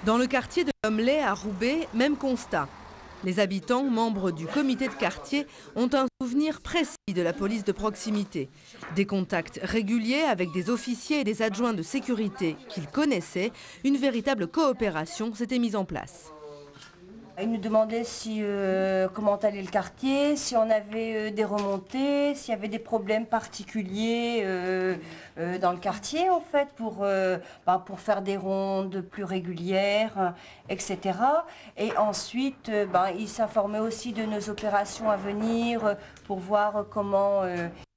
Dans le quartier de l'Homelet à Roubaix, même constat. Les habitants, membres du comité de quartier, ont un souvenir précis de la police de proximité. Des contacts réguliers avec des officiers et des adjoints de sécurité qu'ils connaissaient, une véritable coopération s'était mise en place. Ils nous demandaient comment allait le quartier, si on avait des remontées, s'il y avait des problèmes particuliers dans le quartier en fait, pour faire des rondes plus régulières, etc. Et ensuite, ils s'informaient aussi de nos opérations à venir pour voir comment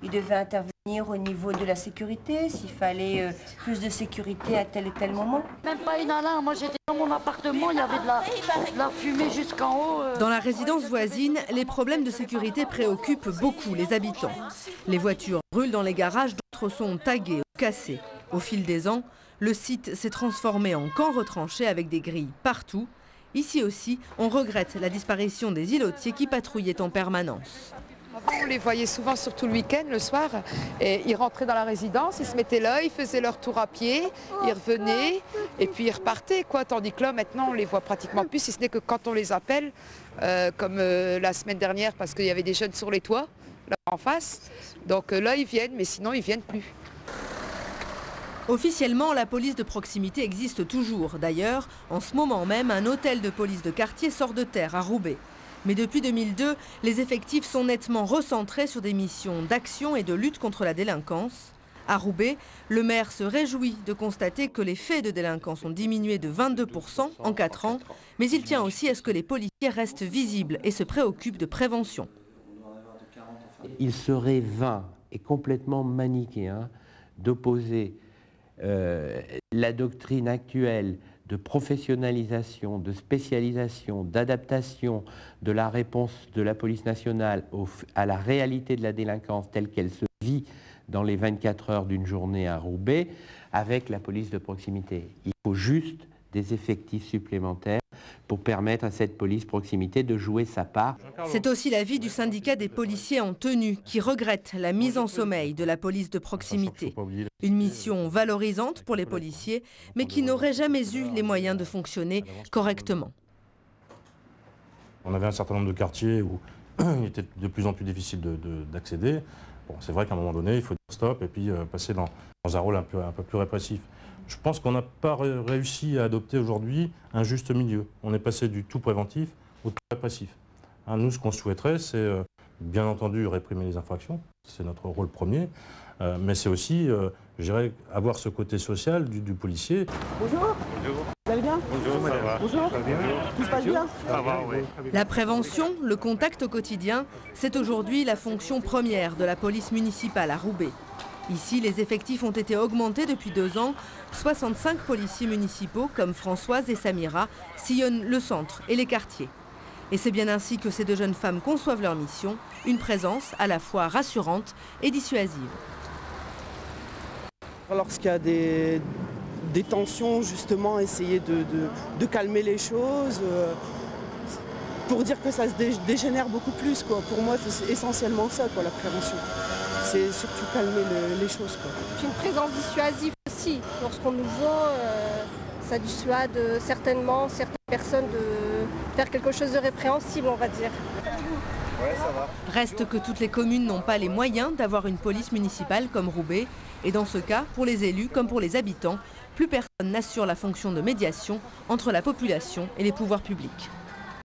ils devaient intervenir au niveau de la sécurité, s'il fallait plus de sécurité à tel et tel moment. Même pas une alarme, moi j'étais dans mon appartement, il y avait de la fumée jusqu'en haut. Dans la résidence voisine, les problèmes de sécurité préoccupent beaucoup les habitants. Les voitures brûlent dans les garages, d'autres sont taguées ou cassées. Au fil des ans, le site s'est transformé en camp retranché avec des grilles partout. Ici aussi, on regrette la disparition des îlotiers qui patrouillaient en permanence. Avant, on les voyait souvent, surtout le week-end, le soir, et ils rentraient dans la résidence, ils se mettaient là, ils faisaient leur tour à pied, ils revenaient, et puis ils repartaient, quoi. Tandis que là, maintenant, on les voit pratiquement plus, si ce n'est que quand on les appelle, comme la semaine dernière, parce qu'il y avait des jeunes sur les toits, là en face. Donc là, ils viennent, mais sinon, ils ne viennent plus. Officiellement, la police de proximité existe toujours. D'ailleurs, en ce moment même, un hôtel de police de quartier sort de terre à Roubaix. Mais depuis 2002, les effectifs sont nettement recentrés sur des missions d'action et de lutte contre la délinquance. À Roubaix, le maire se réjouit de constater que les faits de délinquance ont diminué de 22% en 4 ans, mais il tient aussi à ce que les policiers restent visibles et se préoccupent de prévention. Il serait vain et complètement manichéen d'opposer la doctrine actuelle de professionnalisation, de spécialisation, d'adaptation de la réponse de la police nationale à la réalité de la délinquance telle qu'elle se vit dans les 24 heures d'une journée à Roubaix avec la police de proximité. Il faut juste des effectifs supplémentaires pour permettre à cette police proximité de jouer sa part. C'est aussi l'avis du syndicat des policiers en tenue qui regrette la mise en sommeil de la police de proximité. Une mission valorisante pour les policiers, mais qui n'aurait jamais eu les moyens de fonctionner correctement. On avait un certain nombre de quartiers où il était de plus en plus difficile d'accéder. Bon, c'est vrai qu'à un moment donné, il faut dire stop et puis passer dans un rôle un peu plus répressif. Je pense qu'on n'a pas réussi à adopter aujourd'hui un juste milieu. On est passé du tout préventif au tout répressif. Nous, ce qu'on souhaiterait, c'est bien entendu réprimer les infractions. C'est notre rôle premier. Mais c'est aussi, je dirais, avoir ce côté social du policier. Bonjour. Bonjour. Vous allez bien? Bonjour, ça va. Bonjour. Ça va bien. Tout se passe bien? Ça va, oui. La prévention, le contact au quotidien, c'est aujourd'hui la fonction première de la police municipale à Roubaix. Ici, les effectifs ont été augmentés depuis 2 ans. 65 policiers municipaux, comme Françoise et Samira, sillonnent le centre et les quartiers. Et c'est bien ainsi que ces 2 jeunes femmes conçoivent leur mission, une présence à la fois rassurante et dissuasive. Lorsqu'il y a des tensions, justement, essayer de calmer les choses, pour dire que ça se dégénère beaucoup plus, quoi. Pour moi, c'est essentiellement ça, quoi, la prévention. C'est surtout calmer les choses, quoi. Puis une présence dissuasive aussi. Lorsqu'on nous voit, ça dissuade certainement certaines personnes de faire quelque chose de répréhensible, on va dire. Ouais, ça va. Reste que toutes les communes n'ont pas les moyens d'avoir une police municipale comme Roubaix. Et dans ce cas, pour les élus comme pour les habitants, plus personne n'assure la fonction de médiation entre la population et les pouvoirs publics.